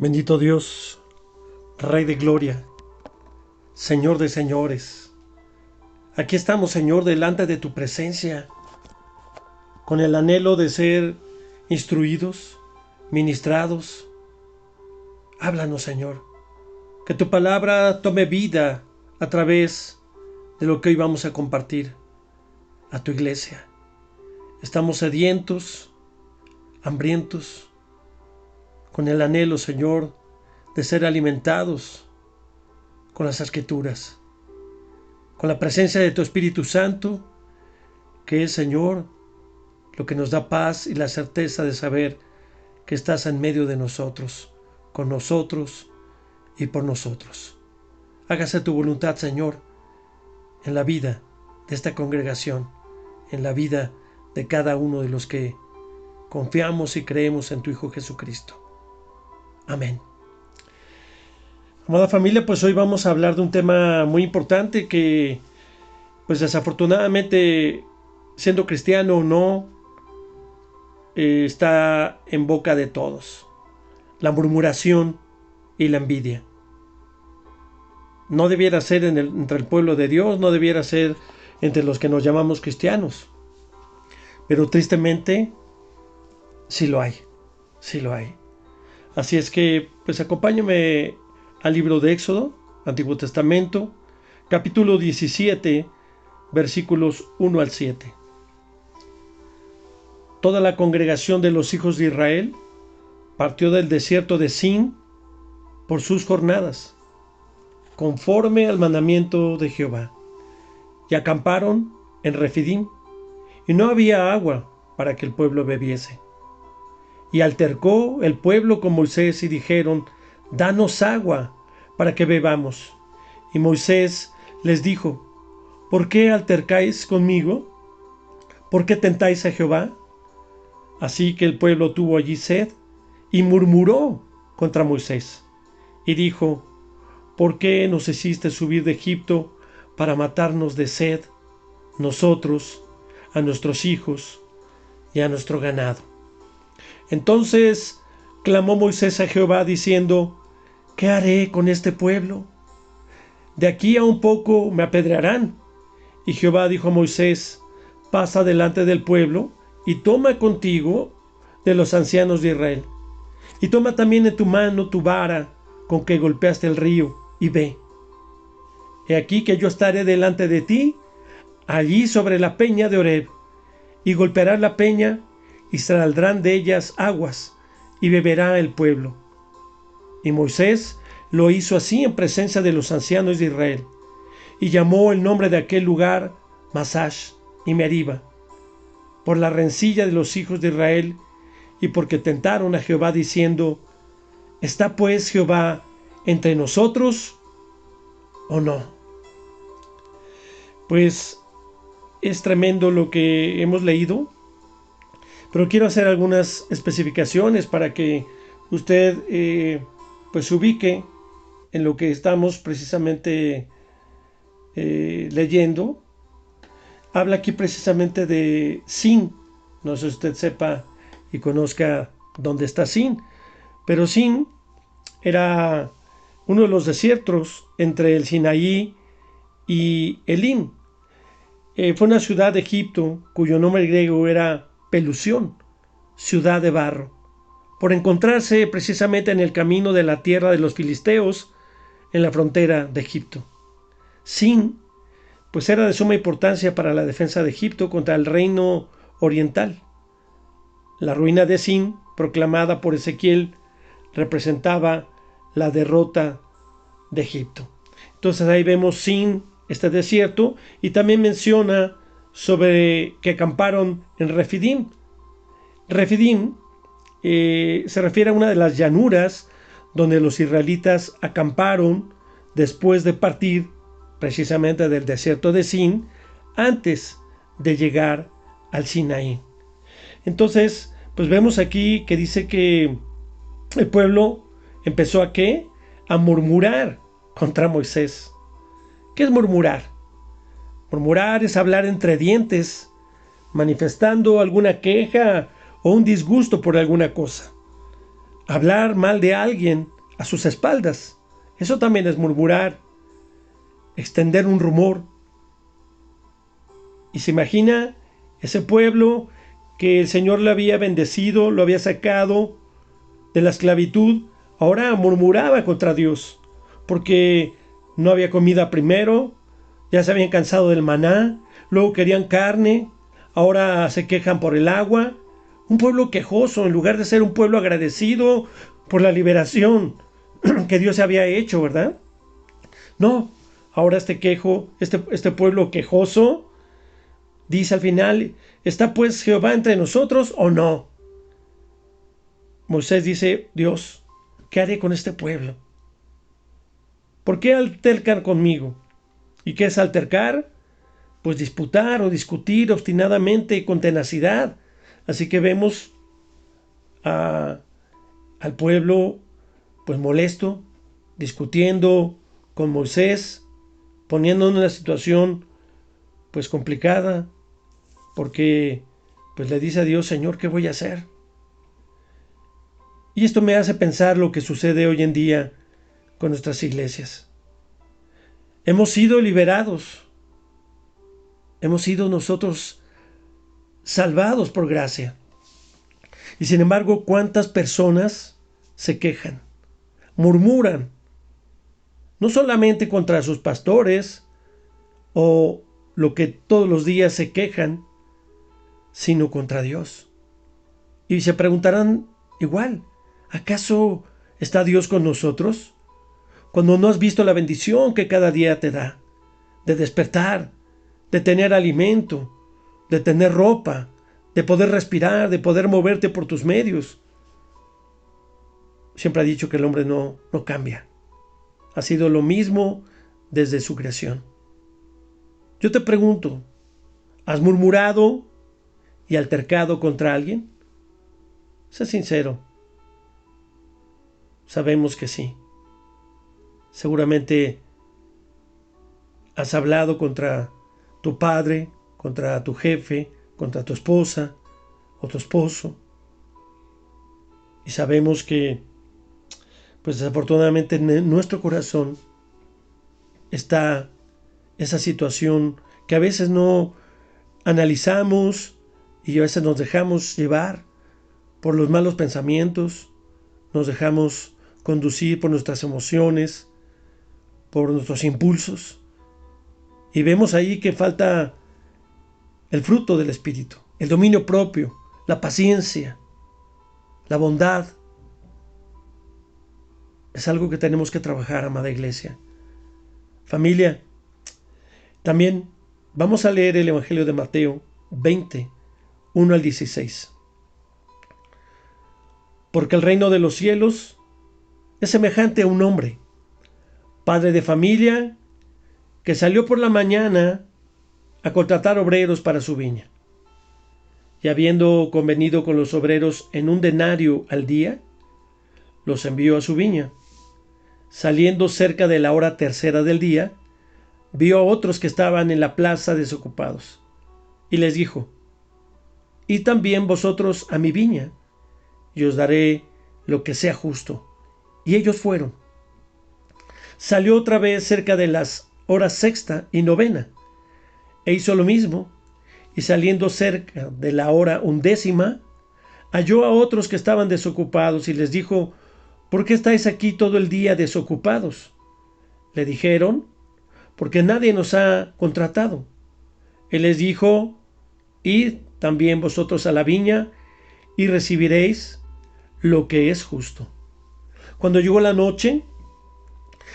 Bendito Dios, Rey de Gloria, Señor de señores. Aquí estamos, Señor, delante de tu presencia, con el anhelo de ser instruidos, ministrados. Háblanos, Señor, que tu palabra tome vida a través de lo que hoy vamos a compartir a tu iglesia. Estamos sedientos, hambrientos, con el anhelo, Señor, de ser alimentados con las Escrituras, con la presencia de tu Espíritu Santo, que es, Señor, lo que nos da paz y la certeza de saber que estás en medio de nosotros, con nosotros y por nosotros. Hágase tu voluntad, Señor, en la vida de esta congregación, en la vida de cada uno de los que confiamos y creemos en tu Hijo Jesucristo. Amén. Amada familia, pues hoy vamos a hablar de un tema muy importante que, pues desafortunadamente, siendo cristiano o no, está en boca de todos. La murmuración y la envidia. No debiera ser entre el pueblo de Dios, no debiera ser entre los que nos llamamos cristianos. Pero tristemente, sí lo hay, sí lo hay. Así es que, pues acompáñame al libro de Éxodo, Antiguo Testamento, capítulo 17, versículos 1 al 7. Toda la congregación de los hijos de Israel partió del desierto de Sin por sus jornadas, conforme al mandamiento de Jehová, y acamparon en Refidim, y no había agua para que el pueblo bebiese. Y altercó el pueblo con Moisés y dijeron: danos agua para que bebamos. Y Moisés les dijo: ¿por qué altercáis conmigo? ¿Por qué tentáis a Jehová? Así que el pueblo tuvo allí sed y murmuró contra Moisés. Y dijo: ¿por qué nos hiciste subir de Egipto para matarnos de sed, nosotros, a nuestros hijos y a nuestro ganado? Entonces clamó Moisés a Jehová diciendo: ¿qué haré con este pueblo? De aquí a un poco me apedrearán. Y Jehová dijo a Moisés: pasa delante del pueblo y toma contigo de los ancianos de Israel. Y toma también en tu mano tu vara con que golpeaste el río, y ve. He aquí que yo estaré delante de ti, allí sobre la peña de Horeb, y golpearás la peña, y saldrán de ellas aguas, y beberá el pueblo. Y Moisés lo hizo así en presencia de los ancianos de Israel, y llamó el nombre de aquel lugar Masash y Meriba, por la rencilla de los hijos de Israel, y porque tentaron a Jehová diciendo: ¿está pues Jehová entre nosotros o no? Pues es tremendo lo que hemos leído, pero quiero hacer algunas especificaciones para que usted pues se ubique en lo que estamos precisamente leyendo. Habla aquí precisamente de Sin. No sé si usted sepa y conozca dónde está Sin, pero Sin era uno de los desiertos entre el Sinaí y Elim. Fue una ciudad de Egipto cuyo nombre griego era Pelusión, ciudad de barro, por encontrarse precisamente en el camino de la tierra de los filisteos, en la frontera de Egipto. Sin, pues era de suma importancia para la defensa de Egipto contra el reino oriental. La ruina de Sin, proclamada por Ezequiel, representaba la derrota de Egipto. Entonces ahí vemos Sin, este desierto, y también menciona sobre que acamparon en Refidim. Refidim se refiere a una de las llanuras donde los israelitas acamparon después de partir precisamente del desierto de Sin, antes de llegar al Sinaí. Entonces, pues vemos aquí que dice que el pueblo empezó a ¿qué? A murmurar contra Moisés. ¿Qué es murmurar? Murmurar es hablar entre dientes, manifestando alguna queja o un disgusto por alguna cosa. hablar mal de alguien a sus espaldas. Eso también es murmurar, extender un rumor. Y se imagina ese pueblo que el Señor le había bendecido, lo había sacado de la esclavitud, ahora murmuraba contra Dios, porque no había comida primero, ya se habían cansado del maná, luego querían carne, ahora se quejan por el agua. Un pueblo quejoso en lugar de ser un pueblo agradecido por la liberación que Dios había hecho, ¿verdad? No, ahora este pueblo quejoso, dice al final, ¿está pues Jehová entre nosotros o no? Moisés dice, Dios, ¿qué haré con este pueblo? ¿Por qué altercan conmigo? ¿Y qué es altercar? Pues disputar o discutir obstinadamente con tenacidad. Así que vemos al pueblo pues molesto, discutiendo con Moisés, poniendo en una situación pues complicada, porque pues le dice a Dios, Señor, ¿qué voy a hacer? Y esto me hace pensar lo que sucede hoy en día con nuestras iglesias. Hemos sido liberados, hemos sido nosotros salvados por gracia. Y sin embargo, ¿cuántas personas se quejan, murmuran, no solamente contra sus pastores o lo que todos los días se quejan, sino contra Dios? Y se preguntarán igual, ¿acaso está Dios con nosotros? Cuando no has visto la bendición que cada día te da, de despertar, de tener alimento, de tener ropa, de poder respirar, de poder moverte por tus medios. Siempre ha dicho que el hombre no cambia. Ha sido lo mismo desde su creación. Yo te pregunto, ¿has murmurado y altercado contra alguien? Sé sincero. Sabemos que sí. Seguramente has hablado contra tu padre, contra tu jefe, contra tu esposa o tu esposo. Y sabemos que, pues desafortunadamente en nuestro corazón está esa situación que a veces no analizamos y a veces nos dejamos llevar por los malos pensamientos, nos dejamos conducir por nuestras emociones, por nuestros impulsos. Y vemos ahí que falta el fruto del Espíritu, el dominio propio, la paciencia, la bondad. Es algo que tenemos que trabajar, amada iglesia. Familia, también vamos a leer el Evangelio de Mateo 20, 1 al 16. Porque el reino de los cielos es semejante a un hombre, padre de familia, que salió por la mañana a contratar obreros para su viña. Y habiendo convenido con los obreros en 1 denario al día, los envió a su viña. Saliendo cerca de la hora tercera del día, vio a otros que estaban en la plaza desocupados, y les dijo, id también vosotros a mi viña, y os daré lo que sea justo. Y ellos fueron. Salió otra vez cerca de las horas sexta y novena, e hizo lo mismo, y saliendo cerca de la hora 11, halló a otros que estaban desocupados, y les dijo, ¿por qué estáis aquí todo el día desocupados? Le dijeron, porque nadie nos ha contratado. Él les dijo, id también vosotros a la viña, y recibiréis lo que es justo. Cuando llegó la noche,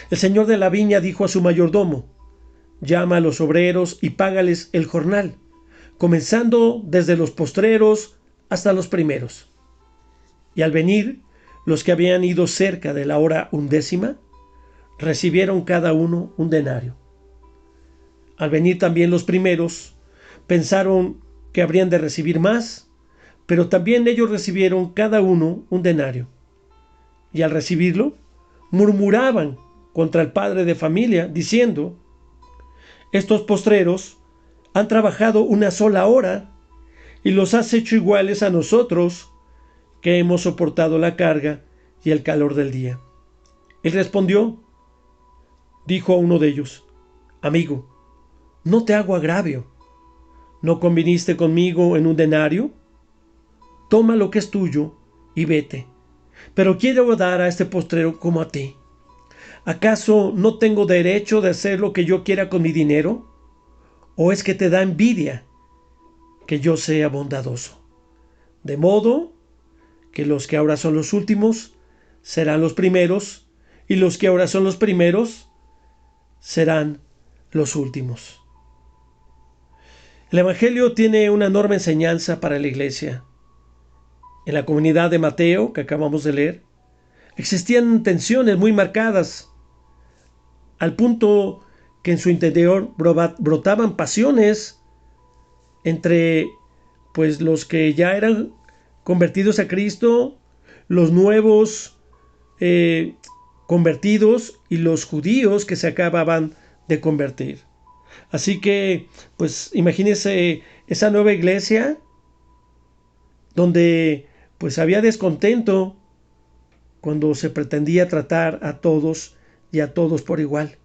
el señor de la viña dijo a su mayordomo, llama a los obreros y págales el jornal, comenzando desde los postreros hasta los primeros. Y al venir, los que habían ido cerca de la hora 11, recibieron cada uno 1 denario. Al venir también los primeros, pensaron que habrían de recibir más, pero también ellos recibieron cada uno 1 denario. Y al recibirlo, murmuraban contra el padre de familia, diciendo, estos postreros han trabajado 1 sola hora y los has hecho iguales a nosotros, que hemos soportado la carga y el calor del día. Él respondió, dijo a uno de ellos, amigo, no te hago agravio. ¿No conviniste conmigo en un denario? Toma lo que es tuyo y vete. Pero quiero dar a este postrero como a ti. ¿Acaso no tengo derecho de hacer lo que yo quiera con mi dinero? ¿O es que te da envidia que yo sea bondadoso? De modo que los que ahora son los últimos serán los primeros, y los que ahora son los primeros serán los últimos. El Evangelio tiene una enorme enseñanza para la iglesia. En la comunidad de Mateo, que acabamos de leer, existían tensiones muy marcadas, al punto que en su interior brotaban pasiones entre pues los que ya eran convertidos a Cristo, los nuevos convertidos y los judíos que se acababan de convertir. Así que, pues imagínense esa nueva iglesia donde pues había descontento cuando se pretendía tratar a todos y a todos por igual.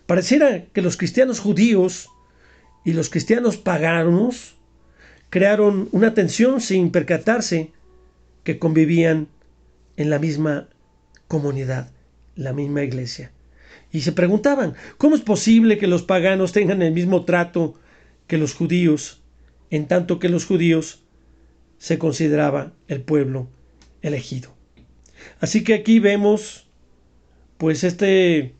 Pareciera que los cristianos judíos y los cristianos paganos crearon una tensión sin percatarse que convivían en la misma comunidad, la misma iglesia. Y se preguntaban, ¿cómo es posible que los paganos tengan el mismo trato que los judíos, en tanto que los judíos se consideraba el pueblo elegido? Así que aquí vemos pues este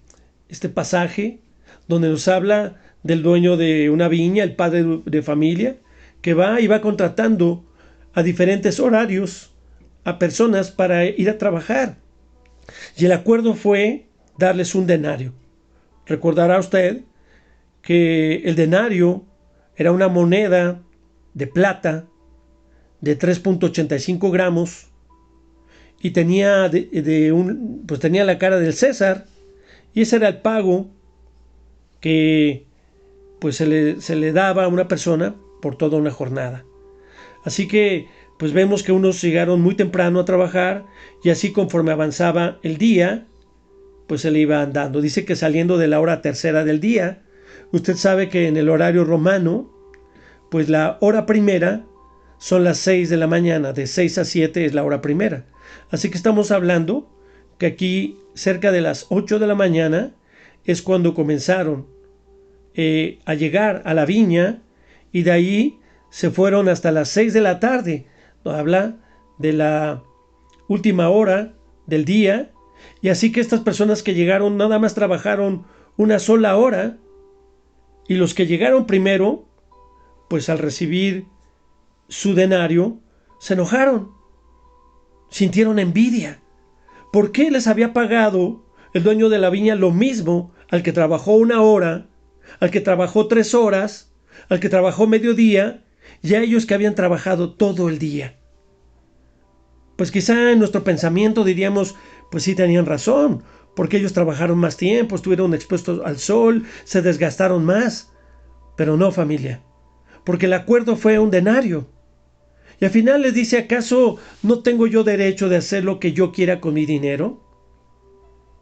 pasaje donde nos habla del dueño de una viña, el padre de familia, que va y va contratando a diferentes horarios a personas para ir a trabajar. Y el acuerdo fue darles un denario. Recordará usted que el denario era una moneda de plata de 3.85 gramos y tenía tenía la cara del César, y ese era el pago que pues se le daba a una persona por toda una jornada. Así que pues vemos que unos llegaron muy temprano a trabajar, y así conforme avanzaba el día pues se le iba dando. Dice que saliendo de la hora tercera del día, usted sabe que en el horario romano pues la hora primera son las 6 de la mañana, de 6 a 7 es la hora primera. Así que estamos hablando que aquí cerca de las 8 de la mañana es cuando comenzaron a llegar a la viña, y de ahí se fueron hasta las 6 de la tarde. Nos habla de la última hora del día, y así que estas personas que llegaron nada más trabajaron una sola hora, y los que llegaron primero, pues al recibir su denario, se enojaron, sintieron envidia. ¿Por qué les había pagado el dueño de la viña lo mismo al que trabajó una hora, al que trabajó 3 horas, al que trabajó mediodía, y a ellos que habían trabajado todo el día? Pues quizá en nuestro pensamiento diríamos, pues sí tenían razón, porque ellos trabajaron más tiempo, estuvieron expuestos al sol, se desgastaron más. Pero no, familia, porque el acuerdo fue un denario. Y al final les dice, ¿acaso no tengo yo derecho de hacer lo que yo quiera con mi dinero?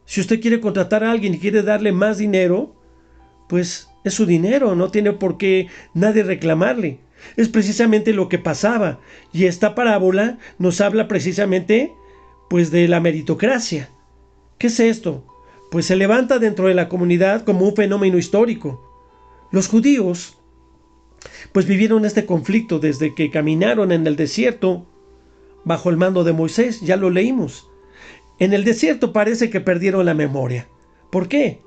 Si usted quiere contratar a alguien y quiere darle más dinero, pues es su dinero, no tiene por qué nadie reclamarle. Es precisamente lo que pasaba, y esta parábola nos habla precisamente pues de la meritocracia. ¿Qué es esto? Pues se levanta dentro de la comunidad como un fenómeno histórico. Los judíos pues vivieron este conflicto desde que caminaron en el desierto bajo el mando de Moisés, ya lo leímos. En el desierto parece que perdieron la memoria. ¿Por qué?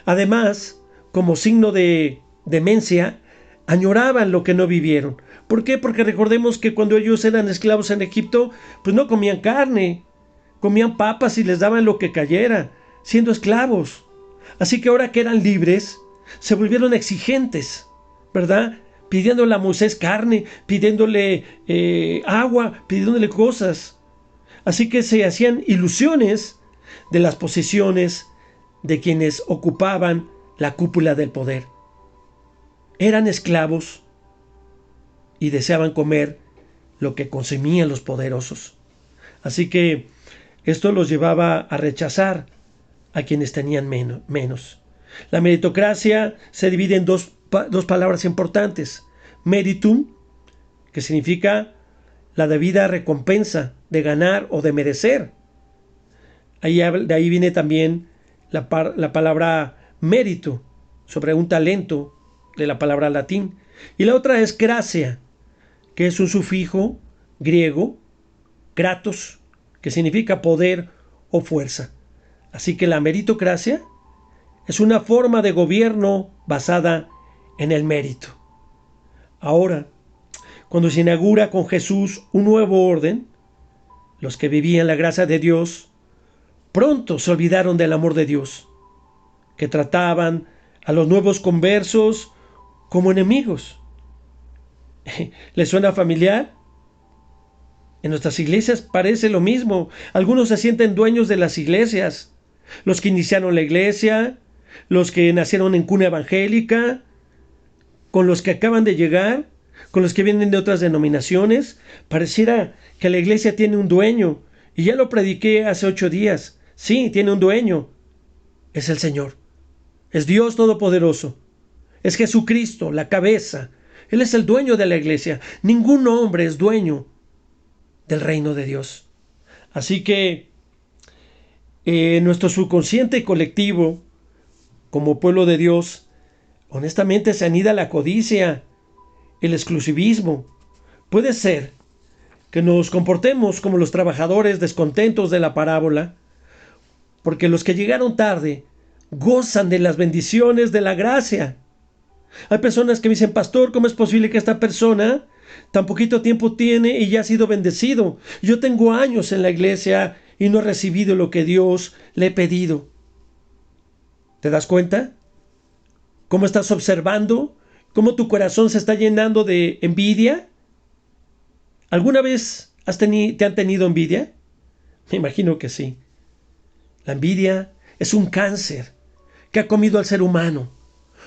Además, como signo de demencia, añoraban lo que no vivieron. ¿Por qué? Porque recordemos que cuando ellos eran esclavos en Egipto, pues no comían carne, comían papas y les daban lo que cayera, siendo esclavos. Así que ahora que eran libres, se volvieron exigentes, ¿verdad? Pidiéndole a Moisés carne, pidiéndole agua, pidiéndole cosas. Así que se hacían ilusiones de las posesiones de quienes ocupaban la cúpula del poder. Eran esclavos y deseaban comer lo que consumían los poderosos. Así que Esto los llevaba a rechazar a quienes tenían menos. La meritocracia se divide en dos palabras importantes. Meritum, que significa la debida recompensa de ganar o de merecer. De ahí viene también la palabra mérito, sobre un talento, de la palabra latín. Y la otra es gracia, que es un sufijo griego, kratos, que significa poder o fuerza. Así que la meritocracia es una forma de gobierno basada en el mérito. Ahora, cuando se inaugura con Jesús un nuevo orden, los que vivían la gracia de Dios pronto se olvidaron del amor de Dios, que trataban a los nuevos conversos como enemigos. ¿Les suena familiar? En nuestras iglesias parece lo mismo. Algunos se sienten dueños de las iglesias. Los que iniciaron la iglesia, los que nacieron en cuna evangélica, con los que acaban de llegar, con los que vienen de otras denominaciones. Pareciera que la iglesia tiene un dueño. Y ya lo prediqué hace 8 días. Sí, tiene un dueño. Es el Señor. Es Dios Todopoderoso. Es Jesucristo, la cabeza. Él es el dueño de la iglesia. Ningún hombre es dueño del reino de Dios. Así que nuestro subconsciente colectivo, como pueblo de Dios, honestamente se anida la codicia, el exclusivismo. Puede ser que nos comportemos como los trabajadores descontentos de la parábola, porque los que llegaron tarde gozan de las bendiciones de la gracia. Hay personas que me dicen, pastor, ¿cómo es posible que esta persona tan poquito tiempo tiene y ya ha sido bendecido? Yo tengo años en la iglesia y no he recibido lo que Dios le he pedido. ¿Te das cuenta? ¿Cómo estás observando? ¿Cómo tu corazón se está llenando de envidia? ¿Alguna vez te han tenido envidia? Me imagino que sí. La envidia es un cáncer que ha comido al ser humano.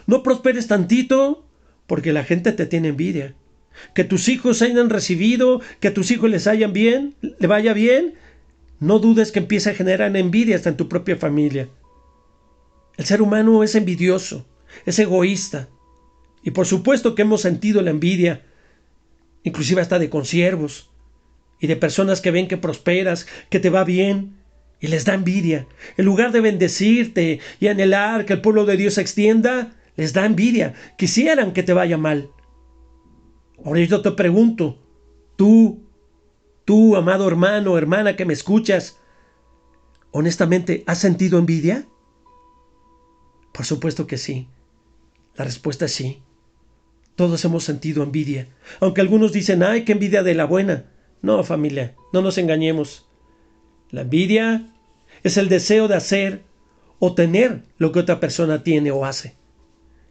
No prosperes tantito porque la gente te tiene envidia. Que tus hijos hayan recibido, que a tus hijos le vaya bien, no dudes que empieza a generar envidia hasta en tu propia familia. El ser humano es envidioso, es egoísta. Y por supuesto que hemos sentido la envidia, inclusive hasta de consiervos y de personas que ven que prosperas, que te va bien, y les da envidia. En lugar de bendecirte y anhelar que el pueblo de Dios se extienda, les da envidia. Quisieran que te vaya mal. Ahora yo te pregunto, tú, amado hermano o hermana que me escuchas, ¿honestamente has sentido envidia? Por supuesto que sí. La respuesta es sí. Todos hemos sentido envidia. Aunque algunos dicen, ¡ay, qué envidia de la buena! No, familia, no nos engañemos. La envidia es el deseo de hacer o tener lo que otra persona tiene o hace.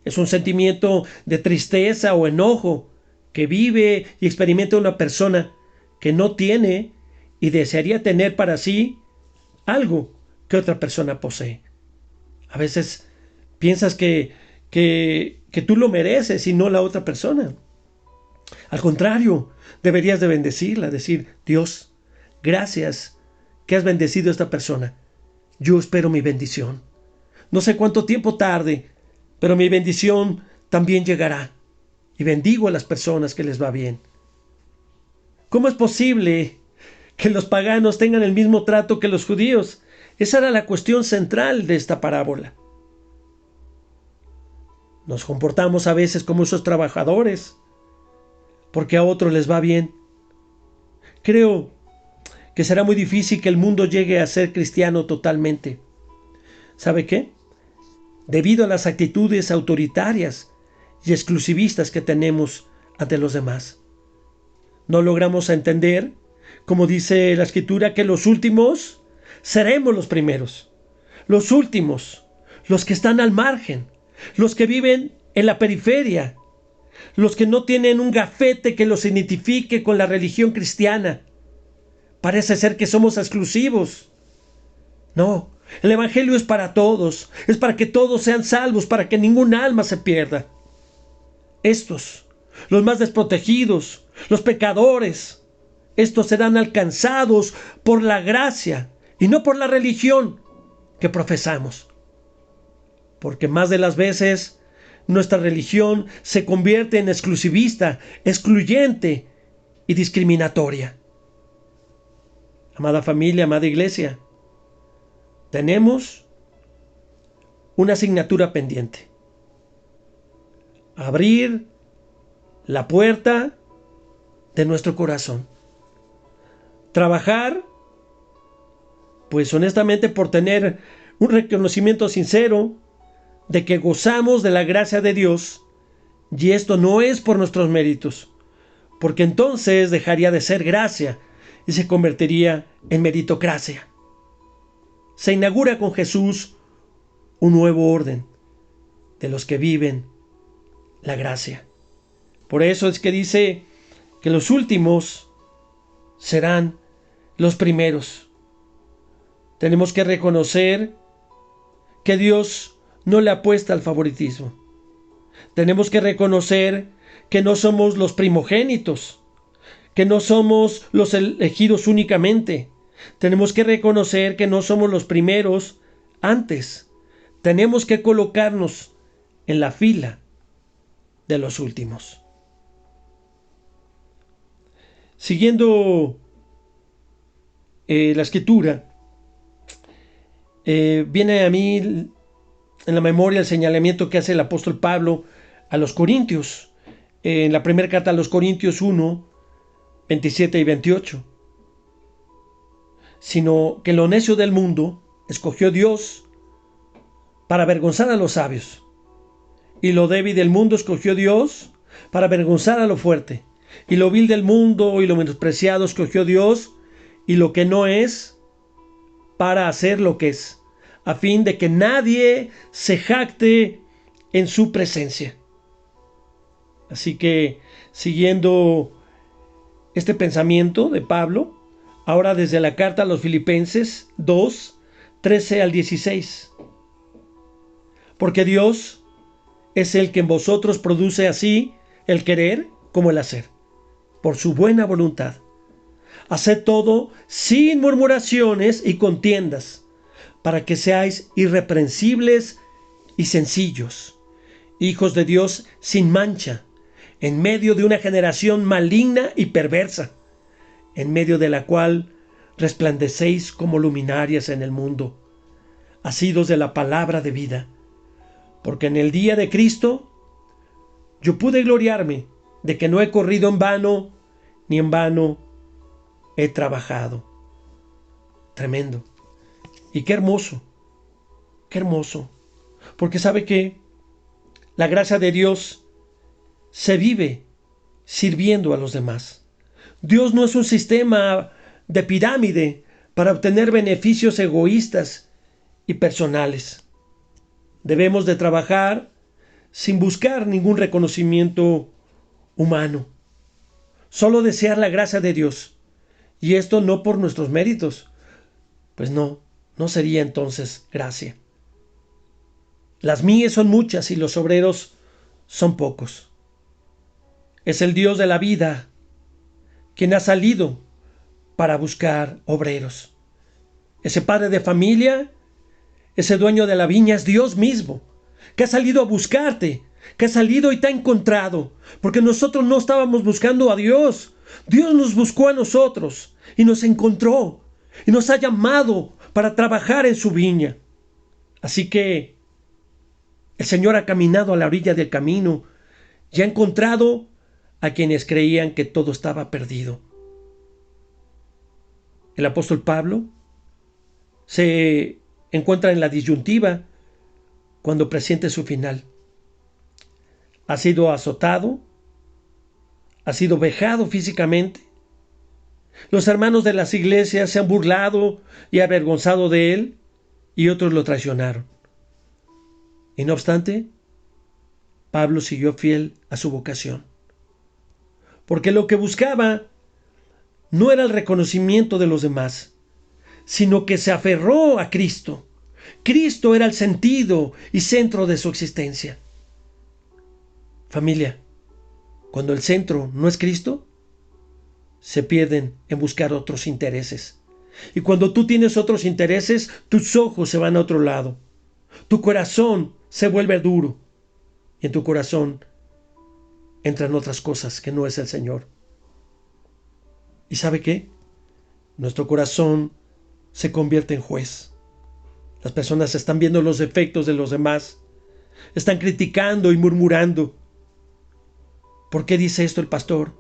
Es un sentimiento de tristeza o enojo que vive y experimenta una persona que no tiene y desearía tener para sí algo que otra persona posee. A veces piensas que tú lo mereces y no la otra persona. Al contrario, deberías de bendecirla, decir, Dios, gracias que has bendecido a esta persona. Yo espero mi bendición. No sé cuánto tiempo tarde, pero mi bendición también llegará. Y bendigo a las personas que les va bien. ¿Cómo es posible que los paganos tengan el mismo trato que los judíos? Esa era la cuestión central de esta parábola. Nos comportamos a veces como esos trabajadores, porque a otros les va bien. Creo que será muy difícil que el mundo llegue a ser cristiano totalmente. ¿Sabe qué? Debido a las actitudes autoritarias y exclusivistas que tenemos ante los demás. No logramos entender, como dice la Escritura, que los últimos seremos los primeros. Los últimos, los que están al margen, los que viven en la periferia, los que no tienen un gafete que los identifique con la religión cristiana. Parece ser que somos exclusivos. No, el Evangelio es para todos, es para que todos sean salvos, para que ningún alma se pierda. Estos, los más desprotegidos, los pecadores, estos serán alcanzados por la gracia y no por la religión que profesamos. Porque más de las veces nuestra religión se convierte en exclusivista, excluyente y discriminatoria. Amada familia, amada iglesia, tenemos una asignatura pendiente. Abrir la puerta de nuestro corazón. Trabajar, pues honestamente, por tener un reconocimiento sincero de que gozamos de la gracia de Dios, y esto no es por nuestros méritos, porque entonces dejaría de ser gracia y se convertiría en meritocracia. Se inaugura con Jesús un nuevo orden de los que viven la gracia. Por eso es que dice que los últimos serán los primeros. Tenemos que reconocer que Dios no le apuesta al favoritismo. Tenemos que reconocer que no somos los primogénitos, que no somos los elegidos únicamente. Tenemos que reconocer que no somos los primeros antes. Tenemos que colocarnos en la fila de los últimos. Siguiendo la escritura, viene a mí en la memoria el señalamiento que hace el apóstol Pablo a los Corintios, en la primera carta a los Corintios 1, 27 y 28. Sino que lo necio del mundo escogió Dios para avergonzar a los sabios, y lo débil del mundo escogió Dios para avergonzar a lo fuerte, y lo vil del mundo y lo menospreciado escogió Dios, y lo que no es, para hacer lo que es, a fin de que nadie se jacte en su presencia. Así que, siguiendo este pensamiento de Pablo, ahora desde la carta a los Filipenses 2, 13 al 16. Porque Dios es el que en vosotros produce así el querer como el hacer, por su buena voluntad. Haced todo sin murmuraciones y contiendas, para que seáis irreprensibles y sencillos, hijos de Dios sin mancha, en medio de una generación maligna y perversa, en medio de la cual resplandecéis como luminarias en el mundo, asidos de la palabra de vida. Porque en el día de Cristo yo pude gloriarme de que no he corrido en vano, ni en vano he trabajado. Tremendo. Y qué hermoso, porque sabe que la gracia de Dios se vive sirviendo a los demás. Dios no es un sistema de pirámide para obtener beneficios egoístas y personales. Debemos de trabajar sin buscar ningún reconocimiento humano. Solo desear la gracia de Dios. Y esto no por nuestros méritos. Pues no sería entonces gracia. Las mies son muchas y los obreros son pocos. Es el Dios de la vida quien ha salido para buscar obreros. Ese padre de familia, ese dueño de la viña es Dios mismo, que ha salido a buscarte, que ha salido y te ha encontrado, porque nosotros no estábamos buscando a Dios. Dios nos buscó a nosotros y nos encontró y nos ha llamado para trabajar en su viña. Así que el Señor ha caminado a la orilla del camino y ha encontrado a quienes creían que todo estaba perdido. El apóstol Pablo se encuentra en la disyuntiva cuando presiente su final. Ha sido azotado, ha sido vejado físicamente. Los hermanos de las iglesias se han burlado y avergonzado de él, y otros lo traicionaron. Y no obstante, Pablo siguió fiel a su vocación, porque lo que buscaba no era el reconocimiento de los demás, sino que se aferró a Cristo. Cristo era el sentido y centro de su existencia. Familia, cuando el centro no es Cristo, se pierden en buscar otros intereses, Y cuando tú tienes otros intereses, tus ojos se van a otro lado. Tu corazón se vuelve duro. Y en tu corazón entran otras cosas que no es el Señor. ¿Y sabe qué? Nuestro corazón se convierte en juez. Las personas están viendo los defectos de los demás. Están criticando y murmurando. ¿Por qué dice esto el pastor?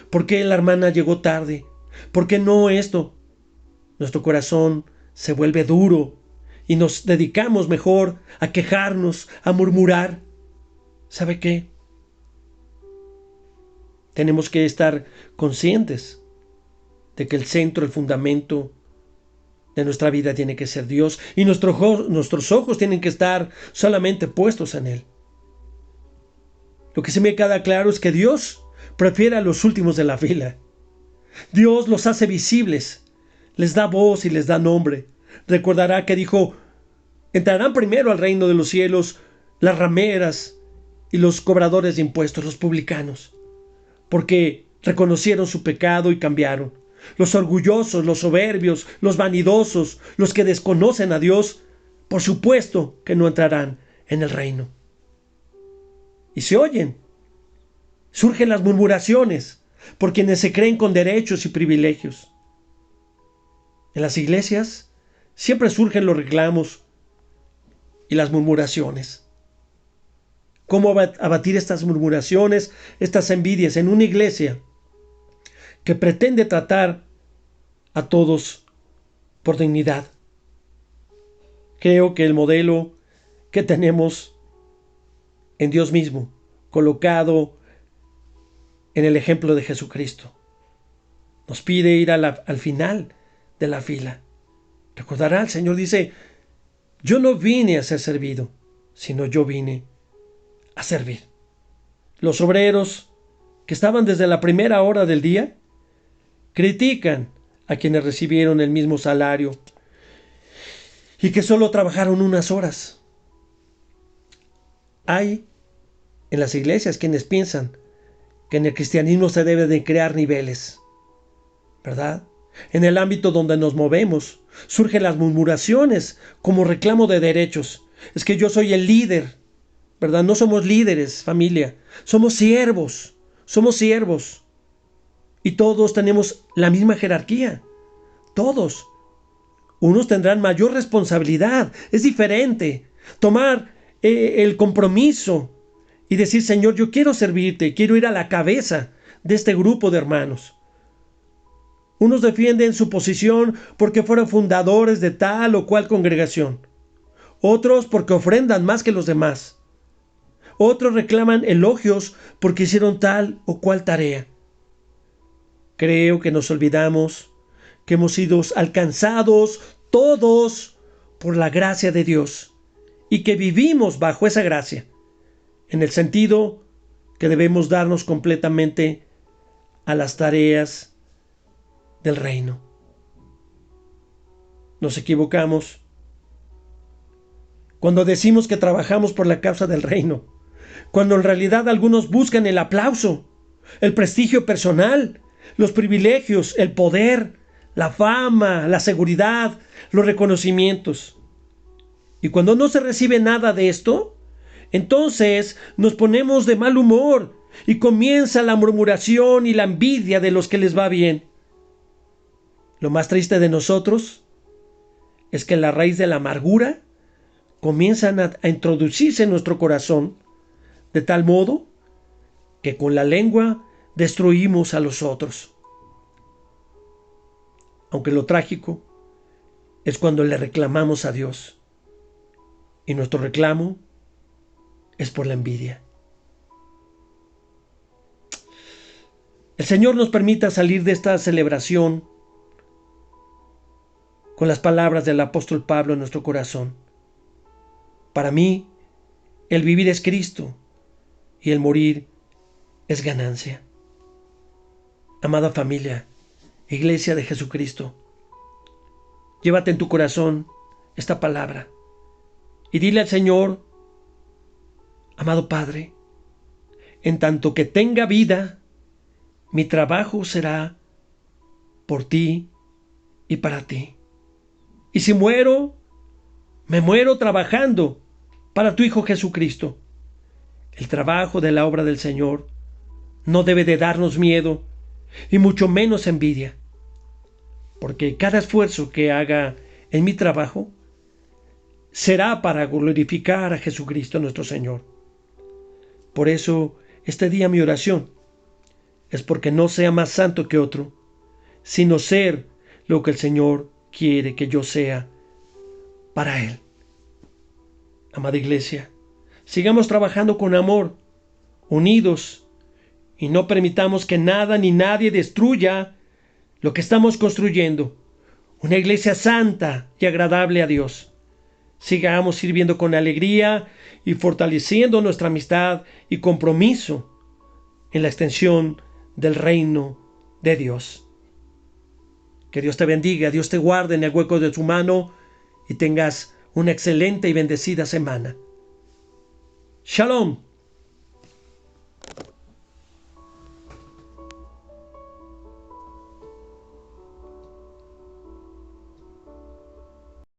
¿Por qué la hermana llegó tarde? ¿Por qué no esto? Nuestro corazón se vuelve duro y nos dedicamos mejor a quejarnos, a murmurar. ¿Sabe qué? Tenemos que estar conscientes de que el centro, el fundamento de nuestra vida tiene que ser Dios y nuestros ojos tienen que estar solamente puestos en Él. Lo que sí me queda claro es que Dios prefiere a los últimos de la fila. Dios los hace visibles, les da voz y les da nombre. Recordará que dijo, entrarán primero al reino de los cielos las rameras y los cobradores de impuestos, los publicanos, porque reconocieron su pecado y cambiaron. Los orgullosos, los soberbios, los vanidosos, los que desconocen a Dios, por supuesto que no entrarán en el reino. Y se oyen, surgen las murmuraciones por quienes se creen con derechos y privilegios. En las iglesias siempre surgen los reclamos y las murmuraciones. ¿Cómo abatir estas murmuraciones, estas envidias en una iglesia que pretende tratar a todos por dignidad? Creo que el modelo que tenemos en Dios mismo, colocado en el ejemplo de Jesucristo, nos pide ir al final de la fila. Recordará, el Señor dice, yo no vine a ser servido, sino yo vine a servir. Los obreros que estaban desde la primera hora del día critican a quienes recibieron el mismo salario y que solo trabajaron unas horas. Hay en las iglesias quienes piensan que en el cristianismo se debe de crear niveles, ¿verdad? En el ámbito donde nos movemos surgen las murmuraciones como reclamo de derechos. Es que yo soy el líder, ¿verdad? No somos líderes, familia, somos siervos, y todos tenemos la misma jerarquía, todos. Unos tendrán mayor responsabilidad, es diferente. Tomar el compromiso y decir, Señor, yo quiero servirte, quiero ir a la cabeza de este grupo de hermanos. Unos defienden su posición porque fueron fundadores de tal o cual congregación. Otros porque ofrendan más que los demás. Otros reclaman elogios porque hicieron tal o cual tarea. Creo que nos olvidamos que hemos sido alcanzados todos por la gracia de Dios y que vivimos bajo esa gracia, en el sentido que debemos darnos completamente a las tareas del reino. Nos equivocamos cuando decimos que trabajamos por la causa del reino, cuando en realidad algunos buscan el aplauso, el prestigio personal, los privilegios, el poder, la fama, la seguridad, los reconocimientos. Y cuando no se recibe nada de esto, entonces nos ponemos de mal humor y comienza la murmuración y la envidia de los que les va bien. Lo más triste de nosotros es que la raíz de la amargura comienzan a introducirse en nuestro corazón de tal modo que con la lengua destruimos a los otros. Aunque lo trágico es cuando le reclamamos a Dios y nuestro reclamo es por la envidia. El Señor nos permita salir de esta celebración con las palabras del apóstol Pablo en nuestro corazón. Para mí, el vivir es Cristo y el morir es ganancia. Amada familia, Iglesia de Jesucristo, llévate en tu corazón esta palabra y dile al Señor, amado Padre, en tanto que tenga vida, mi trabajo será por ti y para ti. Y si muero, me muero trabajando para tu Hijo Jesucristo. El trabajo de la obra del Señor no debe de darnos miedo y mucho menos envidia, porque cada esfuerzo que haga en mi trabajo será para glorificar a Jesucristo nuestro Señor. Por eso, este día mi oración es porque no sea más santo que otro, sino ser lo que el Señor quiere que yo sea para Él. Amada Iglesia, sigamos trabajando con amor, unidos, y no permitamos que nada ni nadie destruya lo que estamos construyendo, una iglesia santa y agradable a Dios. Sigamos sirviendo con alegría y fortaleciendo nuestra amistad y compromiso en la extensión del reino de Dios. Que Dios te bendiga, Dios te guarde en el hueco de su mano y tengas una excelente y bendecida semana. Shalom.